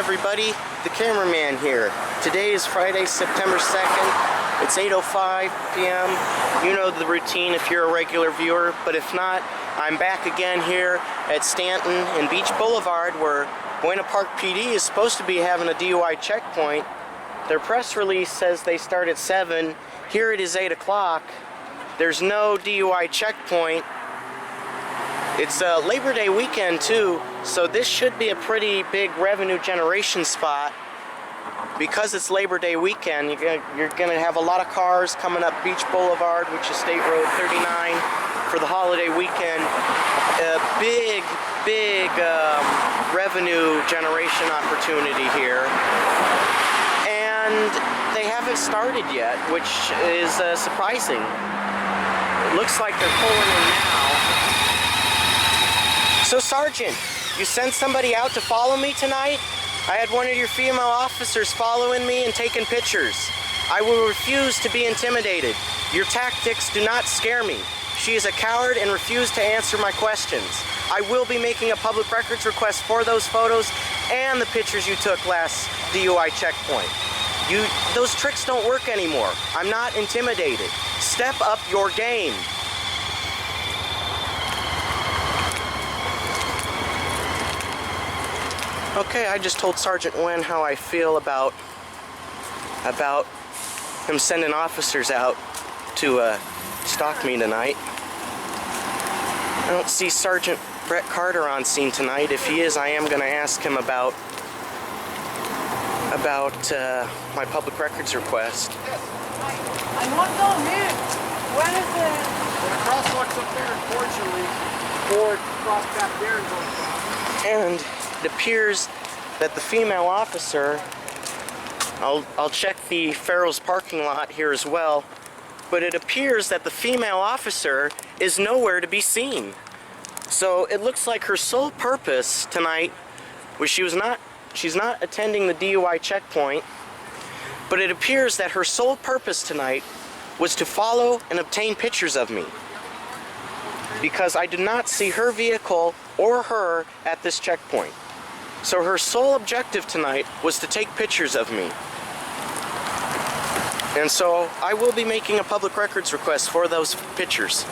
everybody, the cameraman here. Today is Friday, September 2nd. It's 8:05 p.m. You know the routine if you're a regular viewer, but if not, I'm back again here at Stanton and Beach Boulevard where Buena Park PD is supposed to be having a DUI checkpoint. Their press release says they start at 7. Here it is 8 o'clock. There's no DUI checkpoint. It's a Labor Day weekend too, so this should be a pretty big revenue generation spot. Because it's Labor Day weekend, you're gonna have a lot of cars coming up Beach Boulevard, which is State Road 39, for the holiday weekend. A big revenue generation opportunity here. And they haven't started yet, which is surprising. It looks like they're pulling in now. So Sergeant, you sent somebody out to follow me tonight? I had one of your female officers following me and taking pictures. I will refuse to be intimidated. Your tactics do not scare me. She is a coward and refused to answer my questions. I will be making a public records request for those photos and the pictures you took last DUI checkpoint. Those tricks don't work anymore. I'm not intimidated. Step up your game. Okay, I just told Sergeant Wen how I feel about him sending officers out to stalk me tonight. I don't see Sergeant Brett Carter on scene tonight. If he is, I am going to ask him about my public records request. I want to know, man, when is the crosswalk's up there, unfortunately, or cross back there and go across. And it appears that the female officer, I'll check the Farrell's parking lot here as well, but it appears that the female officer is nowhere to be seen. So it looks like her sole purpose tonight was she's not attending the DUI checkpoint, but it appears that her sole purpose tonight was to follow and obtain pictures of me, because I did not see her vehicle or her at this checkpoint. So her sole objective tonight was to take pictures of me. And so I will be making a public records request for those pictures.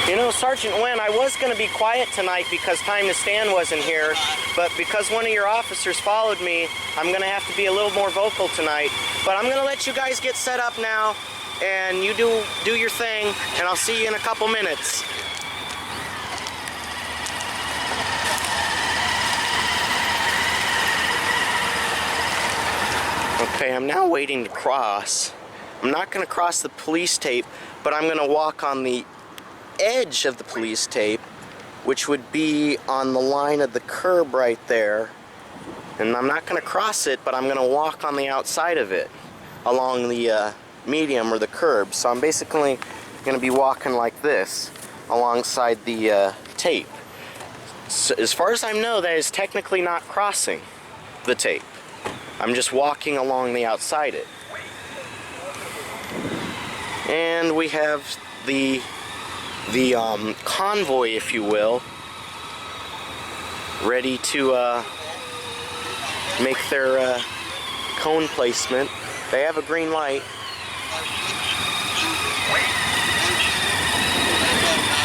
You know, Sergeant Wen, I was going to be quiet tonight because Time to Stand wasn't here, but because one of your officers followed me, I'm going to have to be a little more vocal tonight. But I'm going to let you guys get set up now, and you do your thing, and I'll see you in a couple minutes. Okay, I'm now waiting to cross. I'm not going to cross the police tape, but I'm going to walk on the edge of the police tape, which would be on the line of the curb right there. And I'm not going to cross it, but I'm going to walk on the outside of it along the medium or the curb. So I'm basically going to be walking like this alongside the tape. So as far as I know, that is technically not crossing the tape. I'm just walking along the outside it. And we have the convoy, if you will, ready to make their cone placement. They have a green light.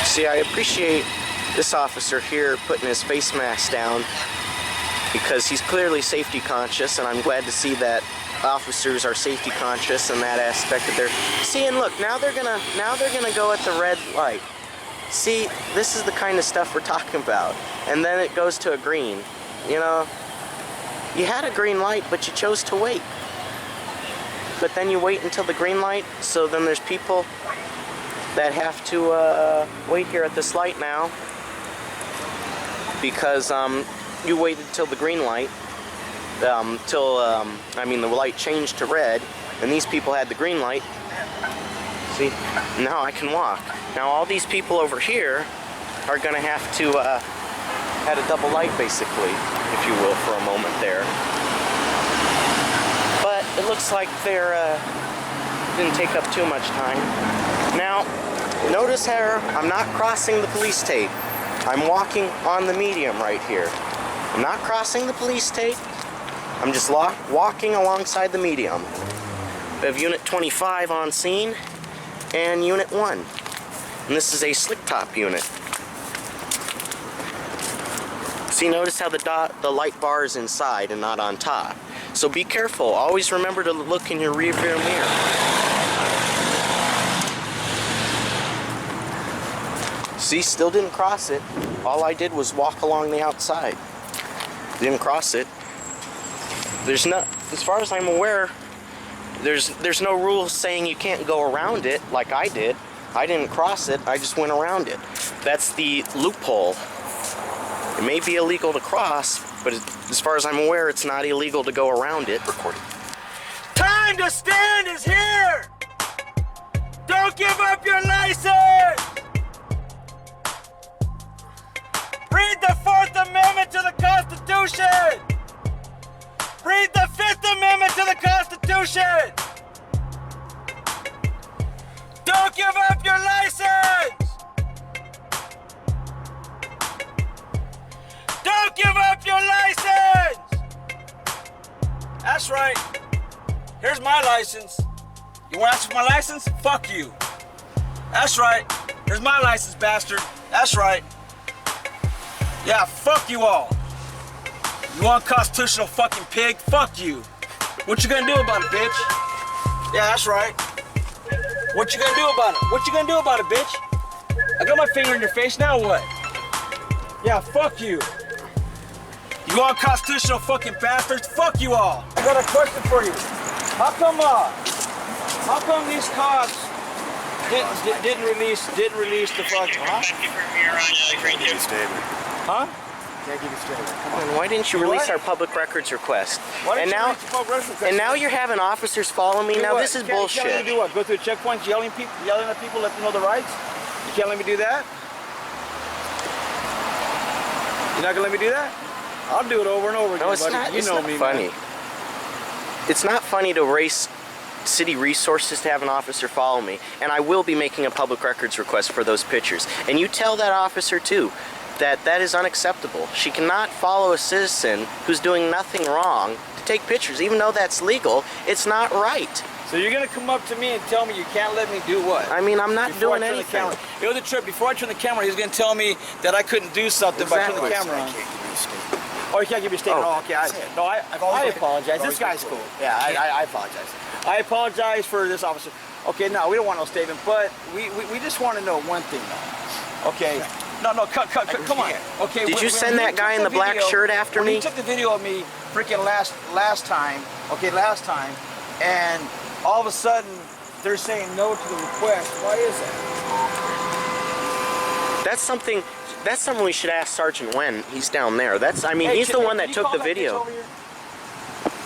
See, I appreciate this officer here putting his face mask down because he's clearly safety conscious, and I'm glad to see that officers are safety conscious in that aspect of their. See, and look, now they're gonna go at the red light. See, this is the kind of stuff we're talking about. And then it goes to a green. You know, you had a green light, but you chose to wait. But then you wait until the green light, so then there's people that have to wait here at this light now because you waited till the green light. I mean, the light changed to red, and these people had the green light. See, now I can walk. Now all these people over here are going to have to add a double light, basically, if you will, for a moment there. it looks like they're didn't take up too much time. Now, notice how I'm not crossing the police tape. I'm walking on the medium right here. I'm not crossing the police tape. I'm just walking alongside the medium. We have Unit 25 on scene and Unit 1. And this is a slick top unit. See, notice how the light bar is inside and not on top. So be careful. Always remember to look in your rear view mirror. See, still didn't cross it. All I did was walk along the outside. Didn't cross it. There's no, as far as I'm aware, there's no rule saying you can't go around it like I did. I didn't cross it, I just went around it. That's the loophole. It may be illegal to cross, but as far as I'm aware, it's not illegal to go around it. Recording. Time to stand is here! Don't give up your license! Read the 4th Amendment to the Constitution! Read the 5th Amendment to the Constitution! Don't give up your license! Don't give up your license! That's right. Here's my license. You want to ask for my license? Fuck you. That's right. Here's my license, bastard. That's right. Yeah, fuck you all. You unconstitutional fucking pig? Fuck you. What you gonna do about it, bitch? Yeah, that's right. What you gonna do about it? What you gonna do about it, bitch? I got my finger in your face, now what? Yeah, fuck you. You unconstitutional fucking bastards, fuck you all. I got a question for you. How come these cops didn't release the fucking, huh? Can't give a statement. Huh? Can't give a statement. And why didn't you release our public records request? And now you're having officers follow me. Now this is bullshit. You can't let me do what? Go through checkpoints, yelling at people, let them know the rights? You can't let me do that? You're not gonna let me do that? I'll do it over and over again, No, it's buddy. not. You It's know not me, funny. man. It's not funny to waste city resources to have an officer follow me, and I will be making a public records request for those pictures. And you tell that officer too that that is unacceptable. She cannot follow a citizen who's doing nothing wrong to take pictures, even though that's legal. It's not right. So you're gonna come up to me and tell me you can't let me do what? I mean, I'm not doing anything. It was a trip. Before I turned the camera, he was gonna tell me that I couldn't do something by turning the camera on. Oh, you can't give me a statement. Oh, okay. I apologize. This guy's cool. Yeah, I apologize. I apologize for this officer. Okay, no, we don't want no statement, but we just want to know one thing, though. Okay. No, come on. Okay. Did you send that guy in the black shirt after me? He took the video of me freaking last time. Okay, last time, and all of a sudden they're saying no to the request. Why is that? That's something we should ask Sergeant Wen. He's down there. I mean, he's the one that took the video.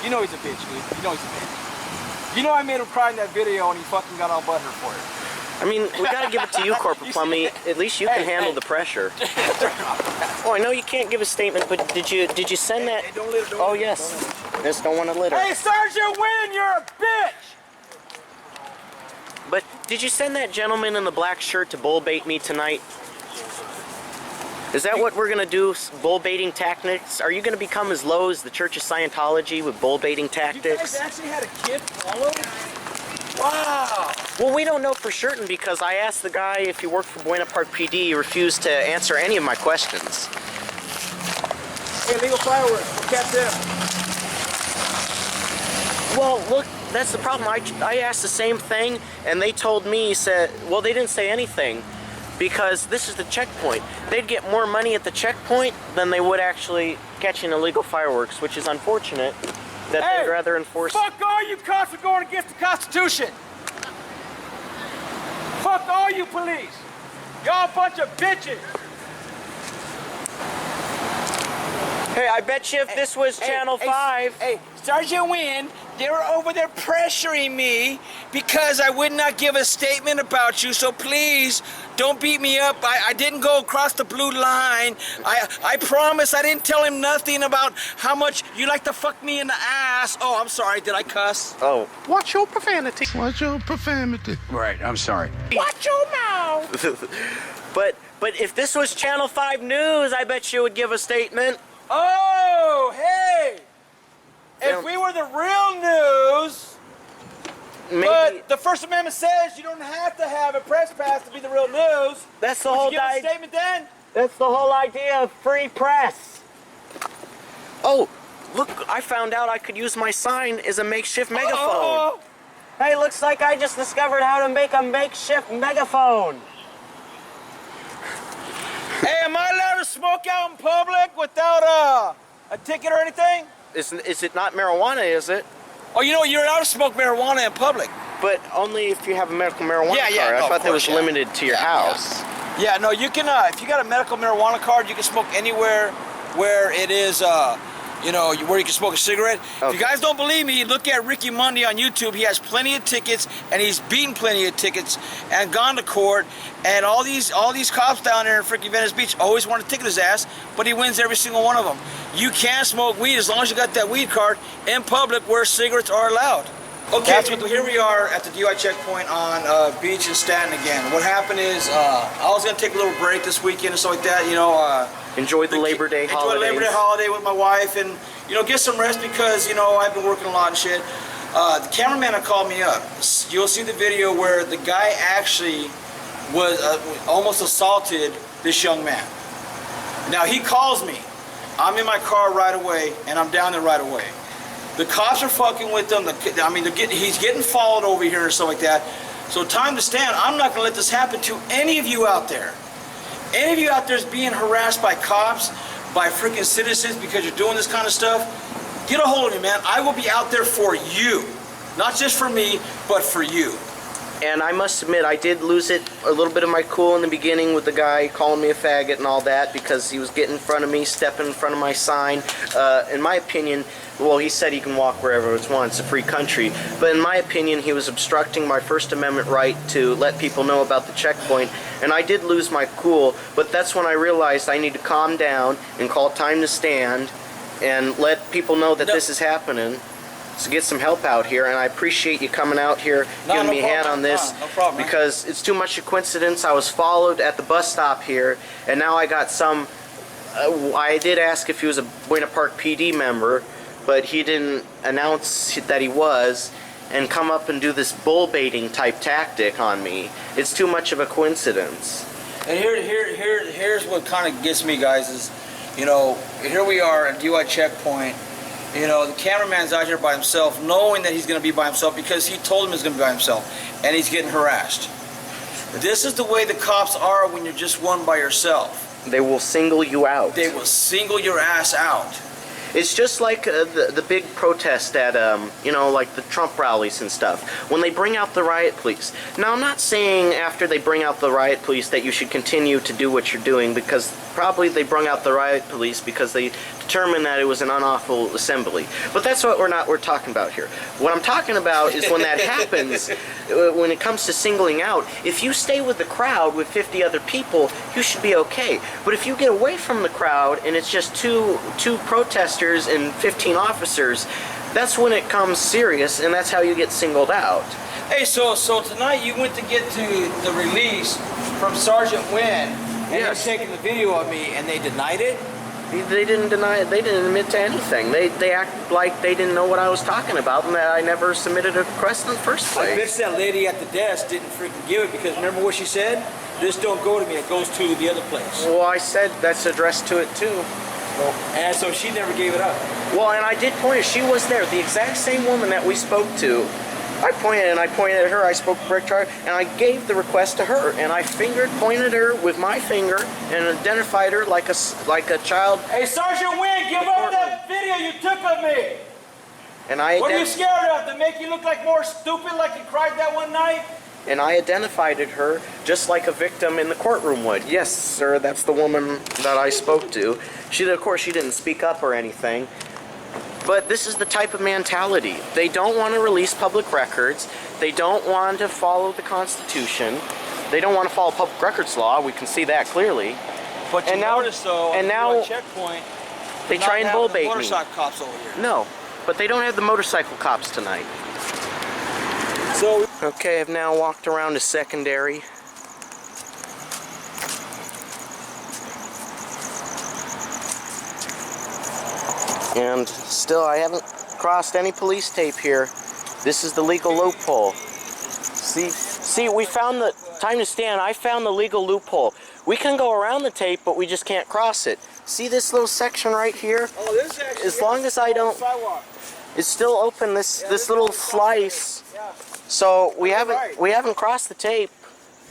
You know he's a bitch, dude. You know he's a bitch. You know I made him cry in that video and he fucking got all butthurt for it. I mean, we gotta give it to you, Corporal Plumley. At least you can handle the pressure. Oh, I know you can't give a statement, but did you send that? Don't litter, Oh yes. Just don't want to litter. Hey, Sergeant Wen, you're a bitch! But did you send that gentleman in the black shirt to bull bait me tonight? Is that what we're gonna do? Bull baiting tactics? Are you gonna become as low as the Church of Scientology with bull baiting You tactics? guys actually had a kid follow? Wow! Well, we don't know for certain because I asked the guy if he worked for Buena Park PD. He refused to answer any of my questions. Hey, illegal fireworks. We'll catch them. Well, look, that's the problem. I asked the same thing, and they told me, well, they didn't say anything because this is the checkpoint. They'd get more money at the checkpoint than they would actually catching illegal fireworks, which is unfortunate that they'd rather enforce. Fuck all you cops for going against the Constitution. Fuck all you police. Y'all a bunch of bitches. Hey, I bet you if this was Channel 5. Hey, Sergeant Wen They were over there pressuring me because I would not give a statement about you. So please, don't beat me up. I didn't go across the blue line. I promise I didn't tell him nothing about how much you like to fuck me in the ass. Oh, I'm sorry. Did I cuss? Oh, watch your profanity. Watch your profanity. Right, I'm sorry. Watch your mouth. But if this was Channel 5 News, I bet you would give a statement. Oh, hey. If we were the real news, Maybe. but the First Amendment says you don't have to have a press pass to be the real news. That's the Would whole you give a statement then? That's the whole idea of free press. Oh, look, I found out I could use my sign as a makeshift megaphone. Oh. Hey, looks like I just discovered how to make a makeshift megaphone. Hey, am I allowed to smoke out in public without a ticket or anything? Is it not marijuana, is it? Oh, you know, you're allowed to smoke marijuana in public. But only if you have a medical marijuana Yeah, card. no, I thought of that was course, yeah. limited to your house. Yeah, no, you can, if you got a medical marijuana card, you can smoke anywhere where it is, you know, where you can smoke a cigarette. Okay. If you guys don't believe me, look at Ricky Mundy on YouTube. He has plenty of tickets, and he's beaten plenty of tickets and gone to court. And all these cops down there in freaking Venice Beach always want to ticket his ass, but he wins every single one of them. You can smoke weed as long as you got that weed card in public where cigarettes are allowed. Okay, so here we are at the DUI checkpoint on Beach and Staten again. What happened is I was going to take a little break this weekend and stuff like that, you know. Enjoy the Labor Day holidays. Enjoy the Labor Day holiday with my wife and, you know, get some rest because, you know, I've been working a lot and shit. The cameraman had called me up. You'll see the video where the guy actually was almost assaulted this young man. Now, he calls me. I'm in my car right away, and I'm down there right away. The cops are fucking with them. He's getting followed over here and stuff like that. So time to stand. I'm not going to let this happen to any of you out there. Any of you out there is being harassed by cops, by freaking citizens because you're doing this kind of stuff, get a hold of me, man. I will be out there for you. Not just for me, but for you. And I must admit, I did lose it a little bit of my cool in the beginning with the guy calling me a faggot and all that because he was getting in front of me, stepping in front of my sign. In my opinion, well, he said he can walk wherever he wants, it's a free country. But in my opinion, he was obstructing my First Amendment right to let people know about the checkpoint. And I did lose my cool, but that's when I realized I need to calm down and call it time to stand and let people know that this is happening. So get some help out here, and I appreciate you coming out here, giving me a hand on this, no problem, because it's too much a coincidence. I was followed at the bus stop here, and now I got some. I did ask if he was a Buena Park PD member, but he didn't announce that he was, and come up and do this bull baiting type tactic on me. It's too much of a coincidence. And here's what kind of gets me, guys, is, you know, here we are at DUI checkpoint. You know, the cameraman's out here by himself, knowing that he's going to be by himself because he told him he's going to be by himself, and he's getting harassed. This is the way the cops are when you're just one by yourself. They will single you out. They will single your ass out. It's just like the big protest at, you know, like the Trump rallies and stuff. When they bring out the riot police. Now, I'm not saying after they bring out the riot police that you should continue to do what you're doing, because probably they bring out the riot police because they determined that it was an unlawful assembly. But that's what we're talking about here. What I'm talking about is when that happens, when it comes to singling out, if you stay with the crowd with 50 other people, you should be okay. But if you get away from the crowd and it's just two protesters and 15 officers, that's when it comes serious, and that's how you get singled out. Hey, so tonight you went to get to the release from Sergeant Wynn, and Yes. they're taking the video of me, and they denied it? They didn't deny it. They didn't admit to anything. They act like they didn't know what I was talking about and that I never submitted a request in the first I place. bet that lady at the desk didn't freaking give it, because remember what she said? This don't go to me, it goes to the other place. Well, I said that's addressed to it too. And so she never gave it up. Well, and I did point it. She was there, the exact same woman that we spoke to. I pointed at her. I spoke to Rick Charlie, and I gave the request to her, and I pointed her with my finger, and identified her like a child. Hey, Sergeant Wynn, give up that video you took of me! And I What are you scared of? To make you look like more stupid like you cried that one night? And I identified her just like a victim in the courtroom would. Yes, sir, that's the woman that I spoke to. Of course, she didn't speak up or anything. But this is the type of mentality. They don't want to release public records. They don't want to follow the Constitution. They don't want to follow public records law. We can see that clearly. But you notice though, and now checkpoint, they try and bull bait me. Motorcycle cops over here. No, but they don't have the motorcycle cops tonight. So okay, I've now walked around to secondary. And still, I haven't crossed any police tape here. This is the legal loophole. See, we found the time to stand. I found the legal loophole. We can go around the tape, but we just can't cross it. See this little section right here? oh, this actually As long as I don't, sidewalk. it's still open. This little slice. Yeah. So we haven't crossed the tape.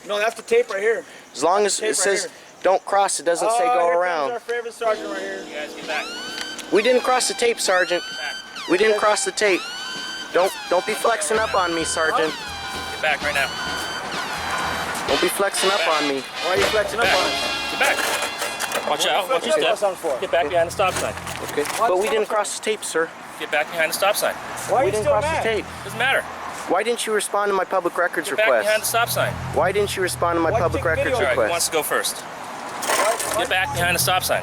No, that's the tape right here. As long as it says don't cross, it doesn't say go here around. comes our favorite sergeant right here. You guys get back. We didn't cross the tape, Sergeant. We didn't cross the tape. Don't be flexing up on me, Sergeant. Get back right now. Don't be flexing up on me. Why are you flexing up on us? Get back. Watch out. Watch your step. Get back behind the stop sign. Okay. But we didn't cross the tape, sir. Get back behind the stop sign. Why are We you didn't still cross mad? the tape. Doesn't matter. Why didn't you respond to my public records Get back behind the request? stop sign. Why didn't you respond to my Why public take video? records All right, who wants request? to go first? Get back behind the stop sign.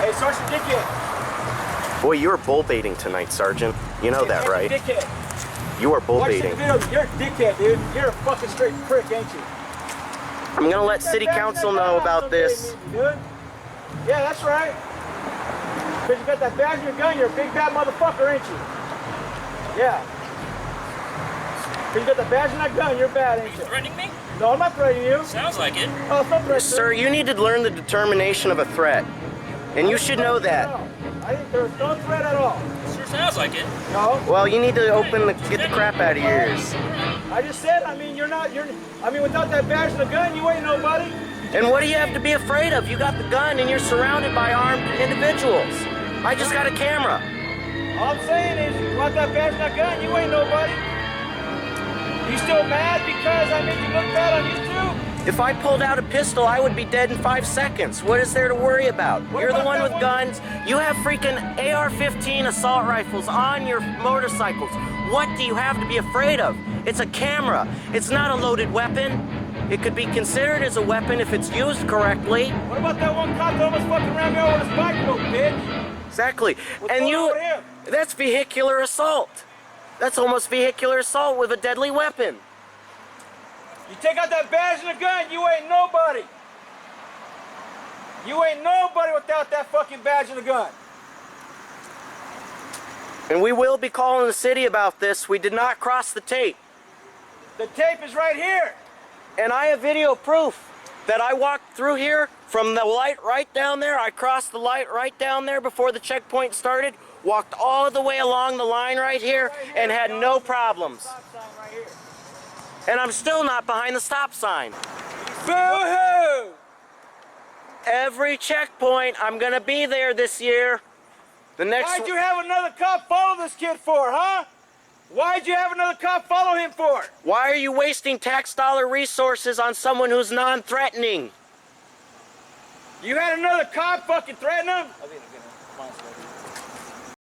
Hey, Sergeant Dickhead. Boy, you were bull baiting tonight, Sergeant. You know that, right? Dickhead. You are bull Watch the baiting. video. You're a dickhead, dude. You're a fucking straight prick, ain't you? I'm gonna let City Council know about this. Yeah, that's right. Because you got that badge in your gun, you're a big bad motherfucker, ain't you? Yeah. Because you got that badge in that gun, you're bad, ain't you? Threatening me? No, I'm not threatening you. Sounds like it. Oh, it's not threatening. Sir, you need to learn the determination of a threat. And you should know that. I think there's no threat at all. Sure sounds like it. No. Well, you need to get the crap out of your ears. I just said, I mean, without that badge and the gun, you ain't nobody. And what do you have to be afraid of? You got the gun and you're surrounded by armed individuals. I just got a camera. All I'm saying is, without that badge and that gun, you ain't nobody. You still mad because I made you look bad on YouTube? If I pulled out a pistol, I would be dead in 5 seconds. What is there to worry about? You're the one with guns. You have freaking AR-15 assault rifles on your motorcycles. What do you have to be afraid of? It's a camera. It's not a loaded weapon. It could be considered as a weapon if it's used correctly. What about that one cop that almost fucking ran me over with his bike, little bitch? Exactly. What's And going on with him? that's vehicular assault. That's almost vehicular assault with a deadly weapon. You take out that badge and the gun, you ain't nobody. You ain't nobody without that fucking badge and the gun. And we will be calling the city about this. We did not cross the tape. The tape is right here. And I have video proof that I walked through here from the light right down there. I crossed the light right down there before the checkpoint started, walked all the way along the line right here, and had no problems. Stop sign right here. And I'm still not behind the stop sign. Boo-hoo! Every checkpoint, I'm gonna be there this year. The next Why'd you have another cop follow this kid for, huh? Why'd you have another cop follow him for? Why are you wasting tax dollar resources on someone who's non-threatening? You had another cop fucking threaten him?